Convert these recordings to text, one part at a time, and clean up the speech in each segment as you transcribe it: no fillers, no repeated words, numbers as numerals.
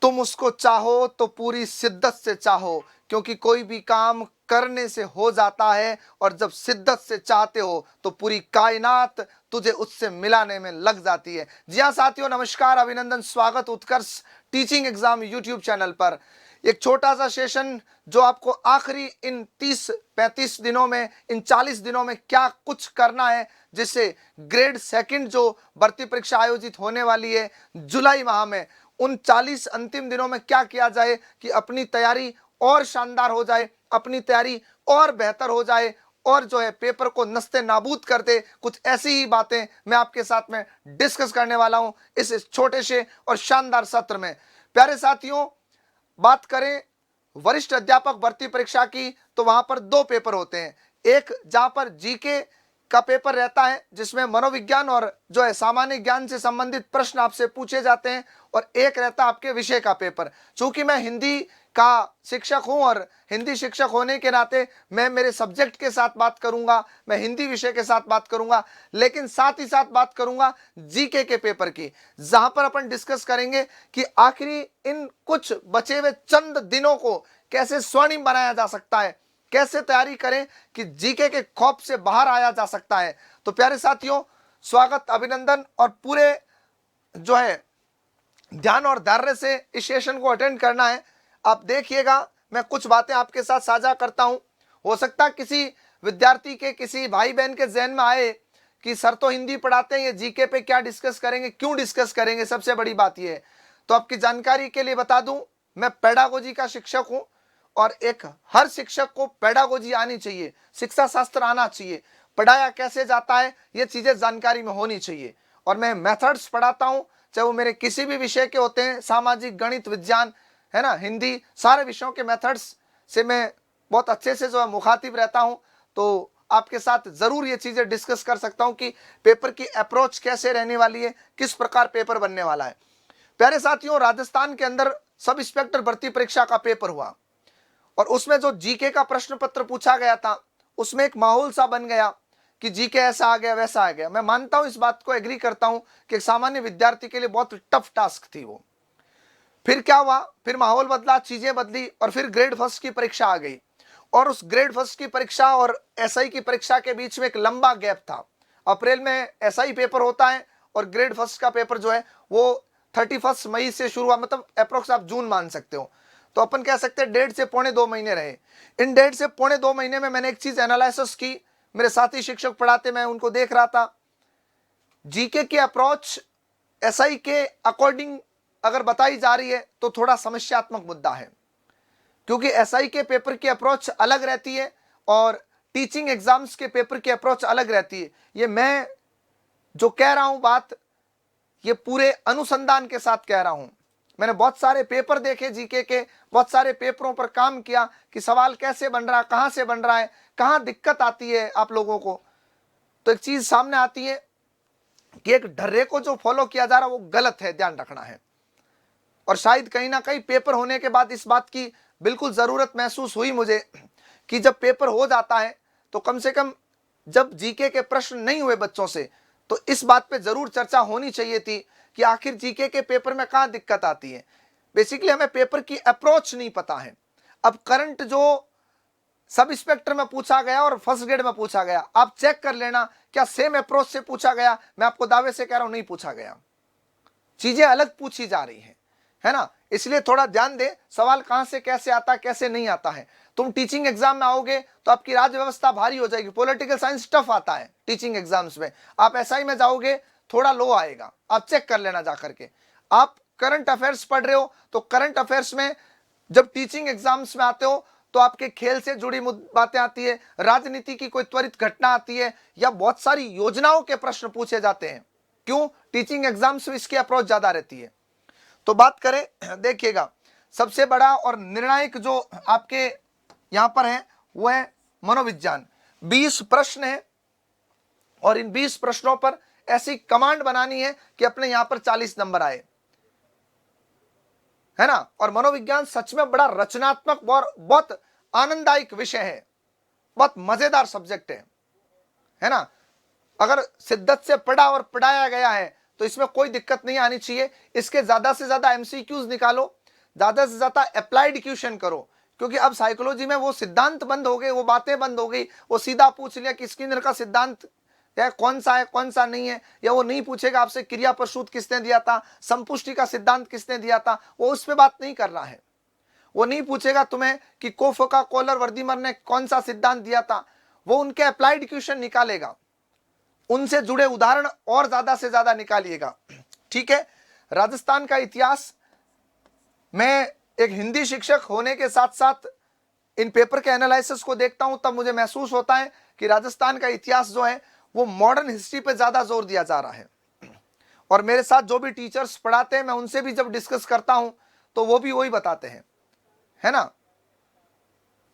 तुम उसको चाहो तो पूरी शिद्दत से चाहो, क्योंकि कोई भी काम करने से हो जाता है, और जब शिद्दत से चाहते हो तो पूरी कायनात तुझे उससे मिलाने में लग जाती है। जी हाँ साथियों, नमस्कार, अभिनंदन, स्वागत उत्कर्ष टीचिंग एग्जाम यूट्यूब चैनल पर। एक छोटा सा सेशन जो आपको आखिरी इन 30-35 दिनों में, इन 40 दिनों में क्या कुछ करना है, जिससे ग्रेड सेकंड जो भर्ती परीक्षा आयोजित होने वाली है जुलाई माह में, उन 40 अंतिम दिनों में क्या किया जाए कि अपनी तैयारी और शानदार हो जाए, अपनी तैयारी और बेहतर हो जाए, और जो है पेपर को नस्ते नाबूद कर दे। कुछ ऐसी ही बातें मैं आपके साथ में डिस्कस करने वाला हूं इस छोटे से और शानदार सत्र में। प्यारे साथियों, बात करें वरिष्ठ अध्यापक भर्ती परीक्षा की, तो वहां पर दो पेपर होते हैं। एक जहां पर जीके का पेपर रहता है, जिसमें मनोविज्ञान और जो है सामान्य ज्ञान से संबंधित प्रश्न आपसे पूछे जाते हैं, और एक रहता है आपके विषय का पेपर। चूंकि मैं हिंदी का शिक्षक हूं और हिंदी शिक्षक होने के नाते मैं मेरे सब्जेक्ट के साथ बात करूंगा, मैं हिंदी विषय के साथ बात करूंगा, लेकिन साथ ही साथ बात करूंगा जीके के पेपर की, जहां पर अपन डिस्कस करेंगे कि आखिरी इन कुछ बचे हुए चंद दिनों को कैसे स्वर्णिम बनाया जा सकता है, कैसे तैयारी करें कि जीके के खौफ से बाहर आया जा सकता है। तो प्यारे साथियों, स्वागत, अभिनंदन, और पूरे जो है ध्यान और धैर्य से इस सेशन को अटेंड करना है। आप देखिएगा, मैं कुछ बातें आपके साथ साझा करता हूं। हो सकता है किसी विद्यार्थी के, किसी भाई बहन के जहन में आए कि सर तो हिंदी पढ़ाते हैं, ये जीके पे क्या डिस्कस करेंगे, क्यों डिस्कस करेंगे। सबसे बड़ी बात यह है, तो आपकी जानकारी के लिए बता दूं, मैं पेडागोजी का शिक्षक हूं, और एक हर शिक्षक को पेडागोजी आनी चाहिए, शिक्षा शास्त्र आना चाहिए, पढ़ाया कैसे जाता है ये चीजें जानकारी में होनी चाहिए। और मैं मेथड्स पढ़ाता हूं, चाहे वो मेरे किसी भी विषय के होते हैं, सामाजिक, गणित, विज्ञान, है ना, हिंदी, सारे विषयों के मेथड्स से मैं बहुत अच्छे से जो है मुखातिब रहता हूं। तो आपके साथ जरूर ये चीजें डिस्कस कर सकता हूं कि पेपर की अप्रोच कैसे रहने वाली है, किस प्रकार पेपर बनने वाला है। प्यारे साथियों, राजस्थान के अंदर सब इंस्पेक्टर भर्ती परीक्षा का पेपर हुआ, और उसमें जो जीके का प्रश्न पत्र पूछा गया था, उसमें एक माहौल सा बन गया कि जीके ऐसा आ गया, वैसा आ गया। मैं मानता हूं, इस बात को एग्री करता हूं कि एक सामान्य विद्यार्थी के लिए बहुत टफ टास्क थी वो। फिर क्या हुआ, फिर माहौल बदला, चीजें बदली, और फिर ग्रेड फर्स्ट की परीक्षा आ गई। और उस ग्रेड फर्स्ट की परीक्षा और एसआई की परीक्षा के बीच में एक लंबा गैप था। अप्रैल में एसआई पेपर होता है, और ग्रेड फर्स्ट का पेपर जो है वो 31 मई से शुरू हुआ, मतलब अप्रोक्स आप जून मान सकते हो। तो अपन कह सकते हैं 1.5 से पौने 2 महीने रहे। इन 1.5 से पौने 2 महीने में मैंने एक चीज एनालिसिस की, मेरे साथी शिक्षक पढ़ाते, मैं उनको देख रहा था, जीके की अप्रोच एसआई के अकॉर्डिंग अगर बताई जा रही है तो थोड़ा समस्यात्मक मुद्दा है, क्योंकि एसआई के पेपर की अप्रोच अलग रहती है और टीचिंग एग्जाम्स के पेपर की अप्रोच अलग रहती है। ये मैं जो कह रहा हूं बात, ये पूरे अनुसंधान के साथ कह रहा हूं। मैंने बहुत सारे पेपर देखे जीके के, बहुत सारे पेपरों पर काम किया कि सवाल कैसे बन रहा है, कहां से बन रहा है, कहां दिक्कत आती है आप लोगों को। तो एक चीज सामने आती है कि एक ढर्रे को जो फॉलो किया जा रहा है वो गलत है, ध्यान रखना है। और शायद कहीं ना कहीं पेपर होने के बाद इस बात की बिल्कुल जरूरत महसूस हुई मुझे कि जब पेपर हो जाता है तो कम से कम जब जीके के प्रश्न नहीं हुए बच्चों से, तो इस बात पे जरूर चर्चा होनी चाहिए थी कि आखिर जीके के पेपर में कहां दिक्कत आती है। बेसिकली हमें पेपर की अप्रोच नहीं पता है। अब करंट जो सब इंस्पेक्टर में पूछा गया और फर्स्ट ग्रेड में पूछा गया, आप चेक कर लेना क्या सेम अप्रोच से पूछा गया। मैं आपको दावे से कह रहा हूं नहीं पूछा गया, चीजें अलग पूछी जा रही है ना। इसलिए थोड़ा ध्यान दे, सवाल कहां से कैसे आता है, कैसे नहीं आता है। तुम टीचिंग एग्जाम में आओगे तो आपकी राज्य व्यवस्था भारी हो जाएगी। पॉलिटिकल साइंस टफ आता है टीचिंग एग्जाम्स में, आप एसआई में जाओगे थोड़ा लो आएगा, आप चेक कर लेना जाकर के। आप करंट अफेयर्स पढ़ रहे हो तो करंट अफेयर्स में जब टीचिंग एग्जाम्स में आते हो तो आपके खेल से जुड़ी बातें आती है, राजनीति की कोई त्वरित घटना आती है, या बहुत सारी योजनाओं के प्रश्न पूछे जाते हैं। क्यों? टीचिंग एग्जाम्स में इसकी अप्रोच ज्यादा रहती है। तो बात करें, देखिएगा, सबसे बड़ा और निर्णायक जो आपके यहां पर है वो है मनोविज्ञान। 20 प्रश्न है, और इन 20 प्रश्नों पर ऐसी कमांड बनानी है कि अपने यहां पर 40 नंबर आए, है ना। और मनोविज्ञान सच में बड़ा रचनात्मक और बहुत आनंददायक विषय है, बहुत मजेदार सब्जेक्ट है ना। अगर शिद्दत से पढ़ा और पढ़ाया गया है तो इसमें कोई दिक्कत नहीं आनी चाहिए। इसके ज्यादा से ज्यादा एमसीक्यूज निकालो, ज्यादा से ज्यादा अप्लाइड क्वेश्चन करो, क्योंकि अब साइकोलॉजी में वो सिद्धांत बंद हो गए, वो बातें बंद हो गई। वो सीधा पूछ लिया कि स्किनर का सिद्धांत कौन सा है कौन सा नहीं है, या वो नहीं पूछेगा आपसे क्रिया प्रसूत किसने दिया था, संपुष्टि का सिद्धांत किसने दिया था, वो उस पर बात नहीं कर रहा है। वो नहीं पूछेगा तुम्हें कि कोफका कोलर वर्दीमर ने कौन सा सिद्धांत दिया था, वो उनके अप्लाइड क्वेश्चन निकालेगा, उनसे जुड़े उदाहरण और ज्यादा से ज्यादा निकालिएगा। ठीक है। राजस्थान का इतिहास, मैं एक हिंदी शिक्षक होने के साथ साथ इन पेपर के एनालिसिस को देखता हूं, तब मुझे महसूस होता है कि राजस्थान का इतिहास जो है वो मॉडर्न हिस्ट्री पे ज्यादा जोर दिया जा रहा है। और मेरे साथ जो भी टीचर्स पढ़ाते हैं, मैं उनसे भी जब डिस्कस करता हूं तो वो भी वही बताते हैं, है ना,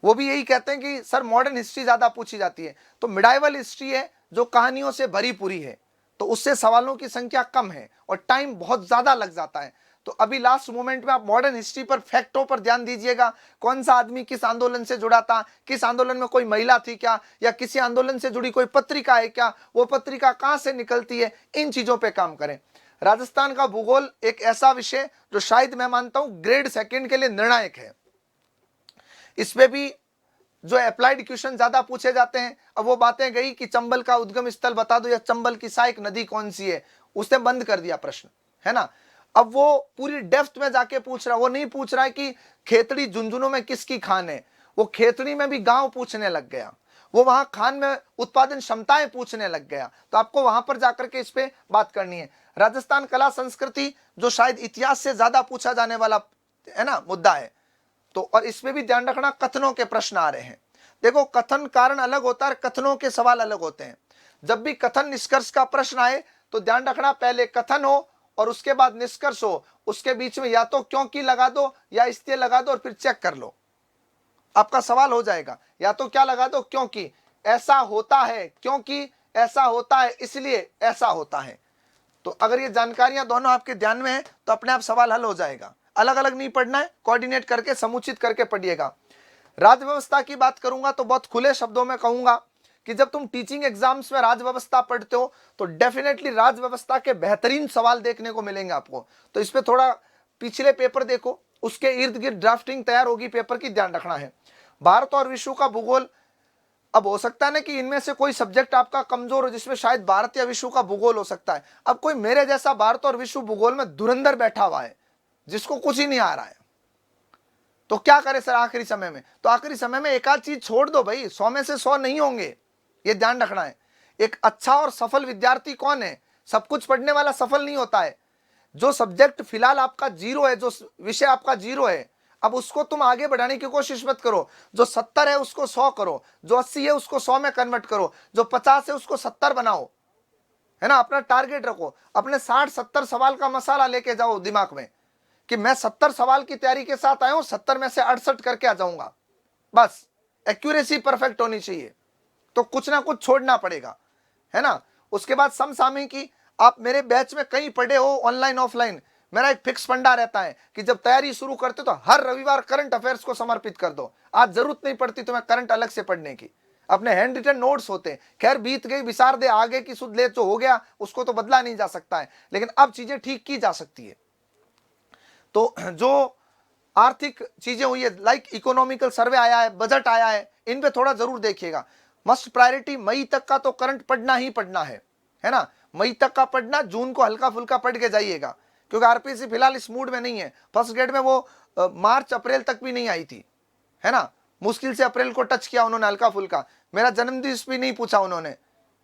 वो भी यही कहते हैं कि सर मॉडर्न हिस्ट्री ज्यादा पूछी जाती है। तो मिडाइवल हिस्ट्री है जो कहानियों से भरी पूरी है, तो उससे सवालों की संख्या कम है और टाइम बहुत ज्यादा लग जाता है। तो अभी लास्ट मोमेंट में आप मॉडर्न हिस्ट्री पर, फैक्टों पर ध्यान दीजिएगा। कौन सा आदमी किस आंदोलन से जुड़ा था, किस आंदोलन में कोई महिला थी क्या, या किसी आंदोलन से जुड़ी कोई पत्रिका है क्या, वो पत्रिका कहां से निकलती है, इन चीजों पे काम करें। राजस्थान का भूगोल एक ऐसा विषय जो शायद मैं मानता हूं ग्रेड 2 के लिए निर्णायक है। इसमें भी जो अप्लाइड क्वेश्चन ज्यादा पूछे जाते हैं। अब वो बातें गई कि चंबल का उद्गम स्थल बता दो या चंबल की सहायक नदी कौन सी है, उसने बंद कर दिया प्रश्न, है ना। अब वो पूरी डेप्थ में जाके पूछ रहा है, वो नहीं पूछ रहा है कि खेतड़ी झुंझुनों में किसकी खान है, वो खेतड़ी में भी गांव पूछने लग गया, वो वहां खान में उत्पादन क्षमताएं पूछने लग गया। तो आपको वहां पर जाकर के इस पे बात करनी है। राजस्थान कला संस्कृति जो शायद इतिहास से ज्यादा पूछा जाने वाला, है ना, मुद्दा है। तो और इसमें भी ध्यान रखना, कथनों के प्रश्न आ रहे हैं। देखो कथन कारण अलग होता है, कथनों के सवाल अलग होते हैं। जब भी कथन निष्कर्ष का प्रश्न आए तो ध्यान रखना, पहले कथन हो और उसके बाद निष्कर्ष हो, उसके बीच में या तो क्योंकि लगा दो या इसलिए लगा दो और फिर चेक कर लो, आपका सवाल हो जाएगा। या तो क्या लगा दो, क्योंकि ऐसा होता है, क्योंकि ऐसा होता है, इसलिए ऐसा होता है। तो अगर ये जानकारियां दोनों आपके ध्यान में है तो अपने आप सवाल हल हो जाएगा। अलग अलग नहीं पढ़ना है, कोऑर्डिनेट करके समुचित करके पढ़िएगा। राज्य व्यवस्था की बात करूंगा तो बहुत खुले शब्दों में कहूंगा कि जब तुम टीचिंग एग्जाम्स में राज्य व्यवस्था पढ़ते हो तो डेफिनेटली राज्य व्यवस्था के बेहतरीन सवाल देखने को मिलेंगे आपको। तो इस पे थोड़ा पिछले पेपर देखो, उसके इर्द गिर्द ड्राफ्टिंग तैयार होगी पेपर की, ध्यान रखना है। भारत और विश्व का भूगोल, अब हो सकता है ना कि इनमें से कोई सब्जेक्ट आपका कमजोर हो जिसमें शायद भारत या विश्व का भूगोल हो सकता है। अब कोई मेरे जैसा भारत और विश्व भूगोल में धुरंधर बैठा हुआ है जिसको कुछ ही नहीं आ रहा है, तो क्या करे सर आखिरी समय में? तो आखिरी समय में एक आध चीज छोड़ दो भाई, 100 में से 100 नहीं होंगे, ये ध्यान रखना है। एक अच्छा और सफल विद्यार्थी कौन है? सब कुछ पढ़ने वाला सफल नहीं होता है। जो सब्जेक्ट फिलहाल आपका 0 है, जो विषय आपका 0 है, अब उसको तुम आगे बढ़ाने की कोशिश मत करो। जो 70 है उसको 100 करो, जो 80 है उसको 100 में कन्वर्ट करो, जो 50 है उसको 70 बनाओ, है ना। अपना टारगेट रखो, अपने 60-70 सवाल का मसाला लेके जाओ दिमाग में कि मैं 70 सवाल की तैयारी के साथ आया हूं, 70 में से 68 करके आ जाऊंगा। बस एक्यूरेसी परफेक्ट होनी चाहिए, तो कुछ ना कुछ छोड़ना पड़ेगा, है ना। उसके बाद समसामयिकी, आप मेरे बैच में कहीं पढ़े हो ऑनलाइन ऑफलाइन, मेरा एक फिक्स फंडा रहता है कि जब तैयारी शुरू करते तो हर रविवार करंट अफेयर्स को समर्पित कर दो। आज जरूरत नहीं पड़ती तुम्हें करंट अलग से पढ़ने की, अपने हैंड रिटन नोट्स होते। खैर बीत गई विसार दे, आगे की सुध ले, जो हो गया उसको तो बदला नहीं जा सकता है, लेकिन अब चीजें ठीक की जा सकती है। तो जो आर्थिक चीजें हुई है, लाइक इकोनॉमिकल सर्वे आया है, बजट आया है, इन पे थोड़ा जरूर देखिएगा। मस्ट प्रायोरिटी मई तक का तो करंट पढ़ना ही पढ़ना है ना। मई तक का पढ़ना, जून को हल्का फुल्का पढ़ के जाइएगा, क्योंकि आरपीसी फिलहाल इस मूड में नहीं है। फर्स्ट ग्रेड में वो मार्च अप्रैल तक भी नहीं आई थी, है ना। मुश्किल से अप्रैल को टच किया उन्होंने हल्का फुल्का। मेरा जन्मदिन भी नहीं पूछा उन्होंने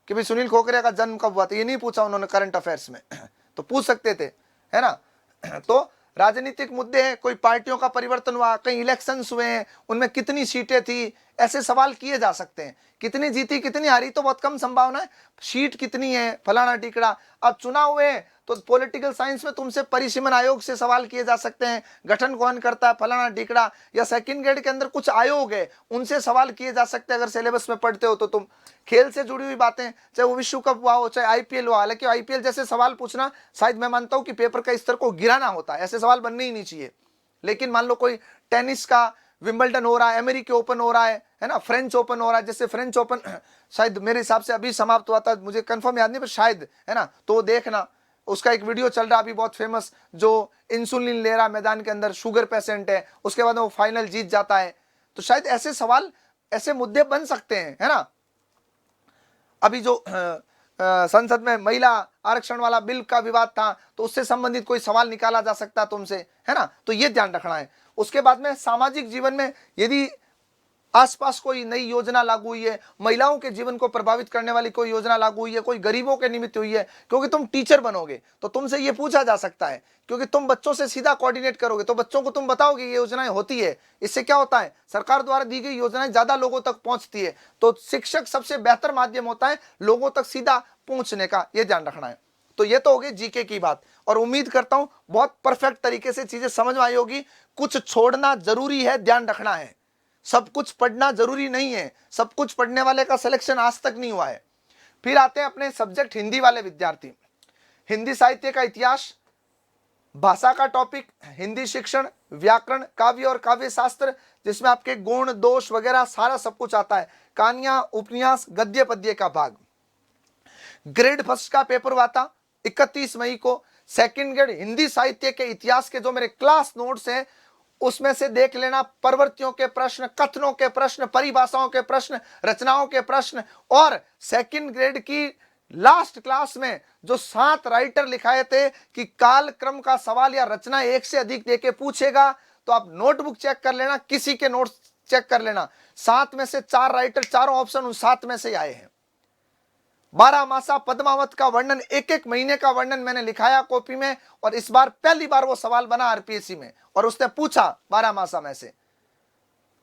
कि भाई सुनील खोखरिया का जन्म कब हुआ था, ये नहीं पूछा उन्होंने करंट अफेयर्स में। तो पूछ सकते थे, है ना। तो राजनीतिक मुद्दे हैं, कोई पार्टियों का परिवर्तन हुआ, कहीं इलेक्शंस हुए हैं, उनमें कितनी सीटें थी, ऐसे सवाल किए जा सकते हैं। कितनी जीती कितनी हारी तो बहुत कम संभावना है, सीट कितनी है, फलाना टिकड़ा। अब चुनाव हुए तो पॉलिटिकल साइंस में तुमसे परिसीमन आयोग से सवाल किए जा सकते हैं, गठन कौन करता है, फलाना टिकड़ा। या सेकंड ग्रेड के अंदर कुछ आयोग है, उनसे सवाल किए जा सकते हैं अगर सिलेबस में पढ़ते हो तो तुम। खेल से जुड़ी हुई बातें, चाहे वो विश्व कप हुआ हो, चाहे आईपीएल हुआ, हालांकि आईपीएल जैसे सवाल पूछना शायद मैं मानता हूं कि पेपर का स्तर को गिराना होता है, ऐसे सवाल बनने ही नहीं चाहिए। लेकिन मान लो कोई टेनिस का विंबलडन हो रहा है, अमेरिकी ओपन हो रहा है ना, फ्रेंच ओपन हो रहा है, जैसे फ्रेंच ओपन शायद मेरे हिसाब से अभी समाप्त हुआ था, मुझे कंफर्म याद नहीं पर शायद, है ना। तो देखना उसका एक वीडियो चल रहा अभी बहुत फेमस, जो इंसुलिन ले रहा मैदान के अंदर, शुगर पेशेंट है, उसके बाद वो फाइनल जीत जाता है। तो शायद ऐसे सवाल, ऐसे मुद्दे बन सकते हैं, है ना। अभी जो संसद में महिला आरक्षण वाला बिल का विवाद था, तो उससे संबंधित कोई सवाल निकाला जा सकता तुमसे, है ना। तो ये ध्यान रखना है। उसके बाद में सामाजिक जीवन में यदि आसपास कोई नई योजना लागू हुई है, महिलाओं के जीवन को प्रभावित करने वाली कोई योजना लागू हुई है, कोई गरीबों के निमित्त हुई है, क्योंकि तुम टीचर बनोगे तो तुमसे ये पूछा जा सकता है, क्योंकि तुम बच्चों से सीधा कोऑर्डिनेट करोगे, तो बच्चों को तुम बताओगे ये योजनाएं होती है। इससे क्या होता है, सरकार द्वारा दी गई योजनाएं ज्यादा लोगों तक पहुंचती है। तो शिक्षक सबसे बेहतर माध्यम होता है लोगों तक सीधा पहुंचने का, यह ध्यान रखना है। तो ये तो होगी जीके की बात, और उम्मीद करता हूं बहुत परफेक्ट तरीके से चीजें समझ में आई होगी। कुछ छोड़ना जरूरी है, ध्यान रखना है। सब कुछ पढ़ना जरूरी नहीं है, सब कुछ पढ़ने वाले का सिलेक्शन आज तक नहीं हुआ है। फिर आते हैं अपने सब्जेक्ट हिंदी वाले विद्यार्थी। हिंदी साहित्य का इतिहास, भाषा का टॉपिक, हिंदी शिक्षण, व्याकरण, काव्य और काव्य शास्त्र, जिसमें आपके गुण दोष वगैरह सारा सब कुछ आता है, कहानियां, उपन्यास, गद्य पद्य का भाग। ग्रेड फर्स्ट का पेपर हुआ था 31 मई को। सेकंड ग्रेड हिंदी साहित्य के इतिहास के जो मेरे क्लास नोट्स हैं उसमें से देख लेना, प्रवृत्तियों के प्रश्न, कथनों के प्रश्न, परिभाषाओं के प्रश्न, रचनाओं के प्रश्न। और सेकंड ग्रेड की लास्ट क्लास में जो 7 राइटर लिखाए थे कि काल क्रम का सवाल या रचना एक से अधिक देके पूछेगा, तो आप नोटबुक चेक कर लेना, किसी के नोट्स चेक कर लेना। 7 में से 4 राइटर, चारों ऑप्शन उन 7 में से आए हैं। 12 मासा पद्मावत का वर्णन, एक एक महीने का वर्णन मैंने लिखाया कॉपी में, और इस बार पहली बार वो सवाल बना आरपीएससी में, और उसने पूछा 12 मासा में से।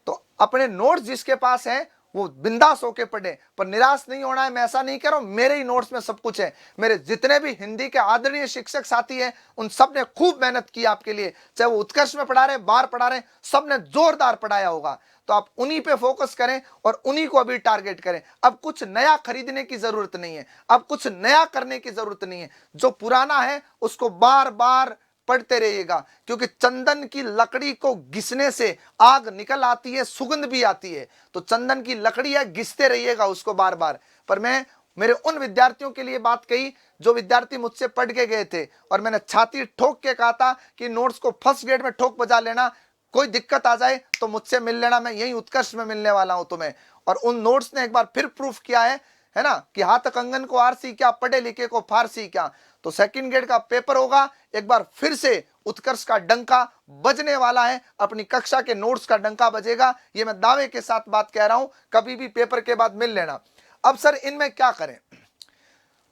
तो अपने नोट्स जिसके पास है वो बिंदास होके पढ़े, पर निराश नहीं होना है। मैं ऐसा नहीं कह रहा हूं मेरे ही नोट्स में सब कुछ है, मेरे जितने भी हिंदी के आदरणीय शिक्षक साथी हैं उन सब ने खूब मेहनत की आपके लिए, चाहे वो उत्कर्ष में पढ़ा रहे, बाहर पढ़ा रहे, सब ने जोरदार पढ़ाया होगा। तो आप उन्हीं पे फोकस करें और उन्हीं को अभी टारगेट करें। अब कुछ नया खरीदने की जरूरत नहीं है, अब कुछ नया करने की जरूरत नहीं है। जो पुराना है उसको बार बार पढ़ते रहिएगा, क्योंकि चंदन की लकड़ी को घिसने से आग निकल आती है, सुगंध भी आती है। तो चंदन की लकड़ी है, घिसते रहिएगा उसको बार बार। पर मैं मेरे उन विद्यार्थियों के लिए बात कही जो विद्यार्थी मुझसे पढ़ के गए थे, और मैंने छाती ठोक के कहा था कि नोट्स को फर्स्ट ग्रेड में ठोक बजा लेना, कोई दिक्कत आ जाए तो मुझसे मिल लेना, मैं यही उत्कर्ष में मिलने वाला हूं तुम्हें। और उन नोट्स ने एक बार फिर प्रूफ किया है ना, कि हाथ कंगन को आरसी क्या, पढ़े लिखे को फारसी क्या। तो सेकंड ग्रेड का पेपर होगा, एक बार फिर से उत्कर्ष का डंका बजने वाला है, अपनी कक्षा के नोट्स का डंका बजेगा, ये मैं दावे के साथ बात कह रहा हूं। कभी भी पेपर के बाद मिल लेना। अब सर इनमें क्या करें,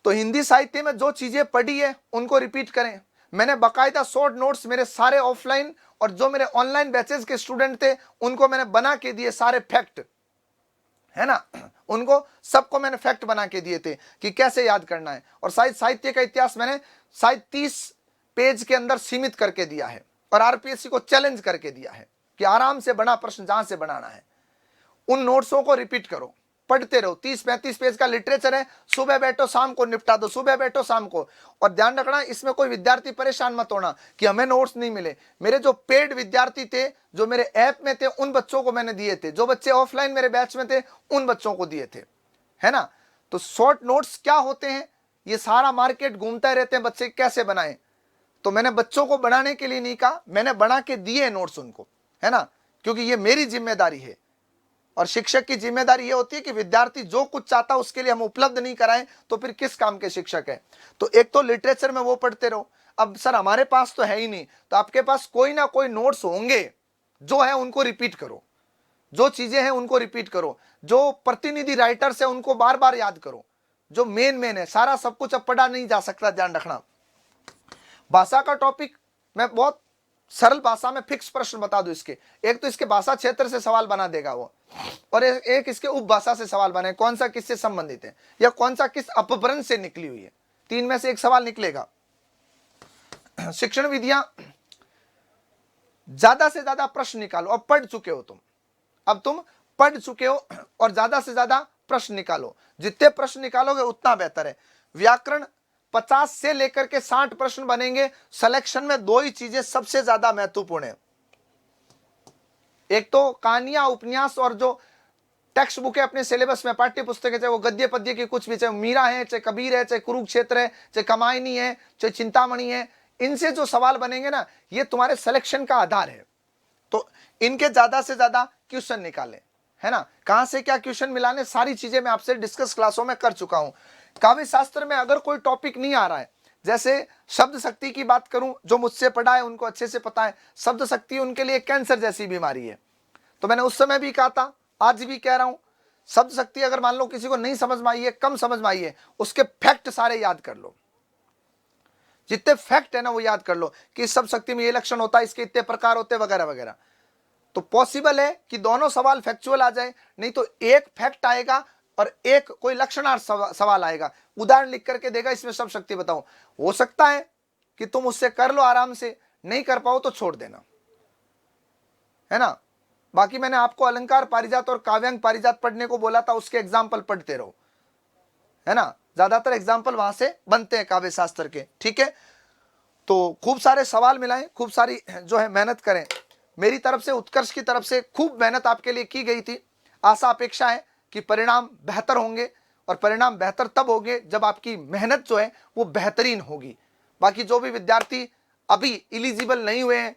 तो हिंदी साहित्य में जो चीजें पढ़ी है उनको रिपीट करें। मैंने बाकायदा शॉर्ट नोट्स मेरे सारे ऑफलाइन और जो मेरे ऑनलाइन बैचेस के स्टूडेंट थे उनको मैंने बना के दिए, सारे फैक्ट, है ना, उनको सबको मैंने फैक्ट बना के दिए थे कि कैसे याद करना है। और साहित्य का इतिहास मैंने शायद 30 पेज के अंदर सीमित करके दिया है, और आरपीएससी को चैलेंज करके दिया है कि आराम से बना प्रश्न जहां से बनाना है। उन नोट्सों को रिपीट करो, पढ़ते रहो। 30-35 पेज का लिटरेचर है, सुबह बैठो शाम को निपटा दो, सुबह बैठो शाम को। और ध्यान रखना, इसमें कोई विद्यार्थी परेशान मत होना कि हमें नोट्स नहीं मिले। मेरे जो पेड विद्यार्थी थे, जो मेरे ऐप में थे, उन बच्चों को मैंने दिए थे। जो बच्चे ऑफलाइन मेरे बैच में थे उन बच्चों को दिए थे, है ना। तो शॉर्ट नोट्स क्या होते हैं, ये सारा मार्केट घूमते रहते हैं बच्चे कैसे बनाए। तो मैंने बच्चों को बनाने के लिए नहीं कहा, मैंने बना के दिए नोट्स उनको, है ना, क्योंकि ये मेरी जिम्मेदारी है। और शिक्षक की जिम्मेदारी यह होती है कि विद्यार्थी जो कुछ चाहता है उसके लिए हम उपलब्ध नहीं कराएं तो फिर किस काम के शिक्षक है। तो एक तो लिटरेचर में वो पढ़ते रहो। अब सर हमारे पास तो है ही नहीं, तो आपके पास कोई ना कोई नोट्स होंगे, जो है उनको रिपीट करो, जो चीजें हैं उनको रिपीट करो, जो प्रतिनिधि राइटर्स है उनको बार बार याद करो, जो मेन है। सारा सब कुछ अब पढ़ा नहीं जा सकता, ध्यान रखना। भाषा का टॉपिक मैं बहुत सरल भाषा में फिक्स प्रश्न बता दूं इसके। एक तो इसके भाषा क्षेत्र से सवाल बना देगा वो, और एक इसके उपभाषा से सवाल बने, कौन सा किससे संबंधित है या कौन सा किस अपभ्रंश से निकली हुई है। 3 में से एक सवाल निकलेगा। शिक्षण विधियां, ज्यादा से ज्यादा प्रश्न निकालो। अब पढ़ चुके हो तुम, अब तुम पढ़ चुके हो और ज्यादा से ज्यादा प्रश्न निकालो। जितने प्रश्न निकालोगे उतना बेहतर है। व्याकरण 50 से लेकर के 60 प्रश्न बनेंगे। सिलेक्शन में 2 ही चीजें सबसे ज्यादा महत्वपूर्ण है, एक तो कहानियां, उपन्यास और जो टेक्स्ट बुक है अपने सिलेबस में, पाठ्य पुस्तक है, चाहे वो गद्य पद्य की कुछ भी, चाहे मीरा है, चाहे कबीर है, चाहे कुरुक्षेत्र है, चाहे कमायनी है, चाहे चिंतामणि है, इनसे जो सवाल बनेंगे ना, ये तुम्हारे सिलेक्शन का आधार है। तो इनके ज्यादा से ज्यादा क्वेश्चन निकालें, है ना। कहां से क्या क्वेश्चन मिलाने, सारी चीजें मैं आपसे डिस्कस क्लासों में कर चुका हूं। काव्य शास्त्र में अगर कोई टॉपिक नहीं आ रहा है, जैसे शब्द शक्ति की बात करूं, जो मुझसे पढ़ा है उनको अच्छे से पता है, शब्द शक्ति उनके लिए कैंसर जैसी बीमारी है। तो मैंने उस समय भी कहा था, आज भी कह रहा हूं, शब्द शक्ति अगर मान लो किसी को नहीं समझ में आई है, कम समझ में आई है, उसके फैक्ट सारे याद कर लो, जितने फैक्ट है ना वो याद कर लो कि इस शब्द शक्ति में ये लक्षण होता है, इसके इतने प्रकार होते हैं, वगैरह वगैरह। तो पॉसिबल है कि दोनों सवाल फैक्चुअल आ जाए, नहीं तो एक फैक्ट आएगा और एक कोई लक्षणार्थ सवाल आएगा, उदाहरण लिख करके देगा, इसमें शब्द शक्ति बताओ। हो सकता है कि तुम उससे कर लो आराम से, नहीं कर पाओ तो छोड़ देना, है ना। बाकी मैंने आपको अलंकार पारिजात और काव्यांग पारिजात पढ़ने को बोला था, उसके एग्जाम्पल पढ़ते रहो, है ना। ज्यादातर एग्जाम्पल वहां से बनते हैं काव्य शास्त्र के, ठीक है। तो खूब सारे सवाल मिलाएं, खूब सारी जो है मेहनत करें। मेरी तरफ से, उत्कर्ष की तरफ से खूब मेहनत आपके लिए की गई थी। आशा अपेक्षा है कि परिणाम बेहतर होंगे, और परिणाम बेहतर तब होंगे जब आपकी मेहनत जो है वो बेहतरीन होगी। बाकी जो भी विद्यार्थी अभी एलिजिबल नहीं हुए हैं,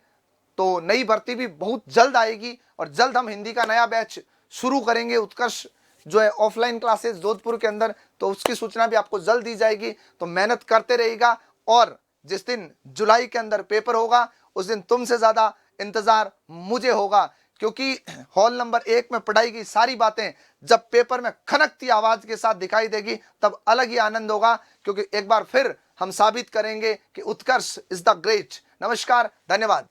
तो नई भर्ती भी बहुत जल्द आएगी, और जल्द हम हिंदी का नया बैच शुरू करेंगे, उत्कर्ष जो है ऑफलाइन क्लासेस जोधपुर के अंदर, तो उसकी सूचना भी आपको जल्द दी जाएगी। तो मेहनत करते रहिएगा, और जिस दिन जुलाई के अंदर पेपर होगा उस दिन तुमसे ज्यादा इंतजार मुझे होगा, क्योंकि हॉल नंबर 1 में पढ़ाई की सारी बातें जब पेपर में खनकती आवाज के साथ दिखाई देगी, तब अलग ही आनंद होगा, क्योंकि एक बार फिर हम साबित करेंगे कि उत्कर्ष इज द ग्रेट। नमस्कार, धन्यवाद।